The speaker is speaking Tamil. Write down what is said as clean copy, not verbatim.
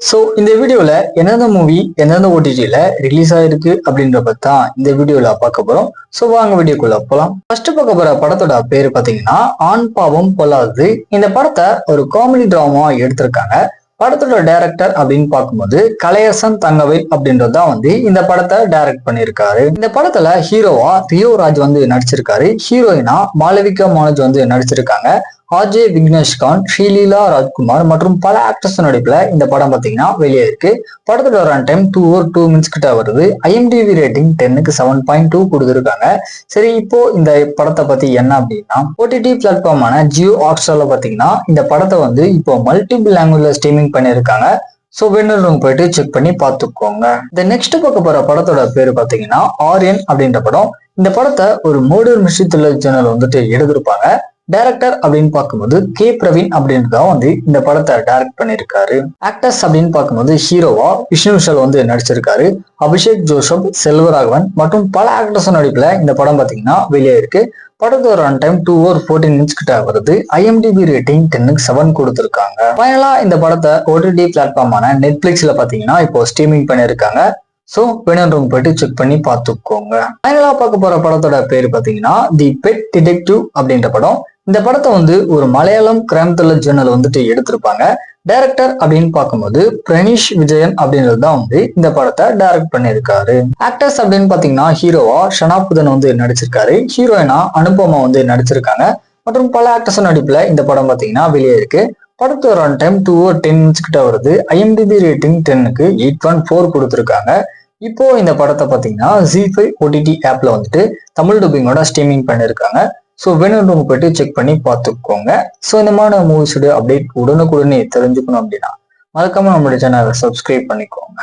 ஸோ இந்த வீடியோல எந்தெந்த மூவி எந்தெந்த ஓடிடியில ரிலீஸ் ஆயிருக்கு அப்படின்றத தான் இந்த வீடியோல பார்க்க போறோம். ஸோ வாங்க வீடியோக்குள்ள போலாம். ஃபர்ஸ்ட் பார்க்க போற படத்தோட பேரு பாத்தீங்கன்னா ஆண் பாவம் பொல்லாதது. இந்த படத்தை ஒரு காமெடி டிராமா எடுத்திருக்காங்க. படத்தோட டைரக்டர் அப்படின்னு பார்க்கும்போது கலையரசன் தங்கவேல் அப்படின்றதுதான் இந்த படத்தை டைரக்ட் பண்ணியிருக்காரு. இந்த படத்துல ஹீரோவா ரியோ ராஜ் நடிச்சிருக்காரு. ஹீரோயினா மாளவிகா மனோஜ் நடிச்சிருக்காங்க. ஆர்ஜே விக்னேஷ்கான், ஸ்ரீலீலா ராஜ்குமார் மற்றும் பல ஆக்டர்ஸ் நடிப்புல இந்த படம் பாத்தீங்கன்னா வெளியே இருக்கு. படத்தோட ரன் டைம் 2 or 2 minutes கிட்ட வருது. IMDb ரேட்டிங் 10க்கு 7.2 கொடுத்துருக்காங்க. சரி, இப்போ இந்த படத்தை பத்தி என்ன அப்படின்னா, OTT பிளாட்ஃபார்மான ஜியோ ஹாட்ஸ்டார்ல பாத்தீங்கன்னா இந்த படத்தை இப்போ மல்டிபிள் லாங்குவேஜ்ல ஸ்ட்ரீமிங் பண்ணியிருக்காங்க. ஸோ வேணும்னு போயிட்டு செக் பண்ணி பார்த்துக்கோங்க. இந்த நெக்ஸ்ட் பார்க்க போற படத்தோட பேரு பாத்தீங்கன்னா ஆரியன் அப்படின்ற படம். இந்த படத்தை ஒரு மர்டர் மிஸ்ட்ரி த்ரில்லர் ஜர்னல் எடுத்திருப்பாங்க. டைரக்டர் அப்படின்னு பார்க்கும்போது கே பிரவீன் அப்படின்றதான் இந்த படத்தை டைரக்ட் பண்ணியிருக்காரு. ஆக்டர்ஸ் அப்படின்னு பார்க்கும்போது ஹீரோவா விஷ்ணு விஷால் நடிச்சிருக்காரு. அபிஷேக் ஜோசப், செல்வராகவன் மற்றும் பல ஆக்டர்ஸ் நடிப்புல இந்த படம் பாத்தீங்கன்னா வெளியே இருக்கு. படத்தோட ரன் டைம் 2 or 14 minutes கிட்ட வருது. IMDb ரேட்டிங் 10க்கு 7 கொடுத்துருக்காங்க. ஃபைனலா இந்த படத்தை OTT பிளாட்ஃபார்மான நெட்ஃபிளிக்ஸ்ல பாத்தீங்கன்னா இப்போ ஸ்ட்ரீமிங் பண்ணியிருக்காங்க. ஸோ வேணும்னு போயிட்டு செக் பண்ணி பார்த்துக்கோங்க. ஃபைனலா பார்க்க போற படத்தோட பேரு பாத்தீங்கன்னா தி பெட் டிடெக்டிவ் அப்படின்ற படம். இந்த படத்தை ஒரு மலையாளம் கிரைம் த்ரில்லர் ஜர்னல் எடுத்திருப்பாங்க. டைரக்டர் அப்படின்னு பார்க்கும்போது பிரணீஷ் விஜயன் அப்படின்றதுதான் இந்த படத்தை டைரக்ட் பண்ணியிருக்காரு. ஆக்டர்ஸ் அப்படின்னு பாத்தீங்கன்னா ஹீரோவா ஷனாபுதன் நடிச்சிருக்காரு. ஹீரோயினா அனுபமா நடிச்சிருக்காங்க. மற்றும் பல ஆக்டர்ஸ் நடிப்புல இந்த படம் பாத்தீங்கன்னா வெளியே இருக்கு. படத்தோட ரன் டைம் 2 or 10 minutes கிட்ட வருது. IMDb ரேட்டிங் 10க்கு 8.4 கொடுத்துருக்காங்க. இப்போ இந்த படத்தை பாத்தீங்கன்னா ZEE5 OTT ஆப்ல தமிழ் டப்பிங்கோட ஸ்ட்ரீமிங் பண்ணிருக்காங்க. ஸோ வேணும்னு போயிட்டு செக் பண்ணி பார்த்துக்கோங்க. ஸோ இந்த மாதிரி மூவிஸோட அப்டேட் உடனுக்குடனே தெரிஞ்சுக்கணும் அப்படின்னா மறக்காம நம்மளுடைய சேனலை சப்ஸ்கிரைப் பண்ணிக்கோங்க.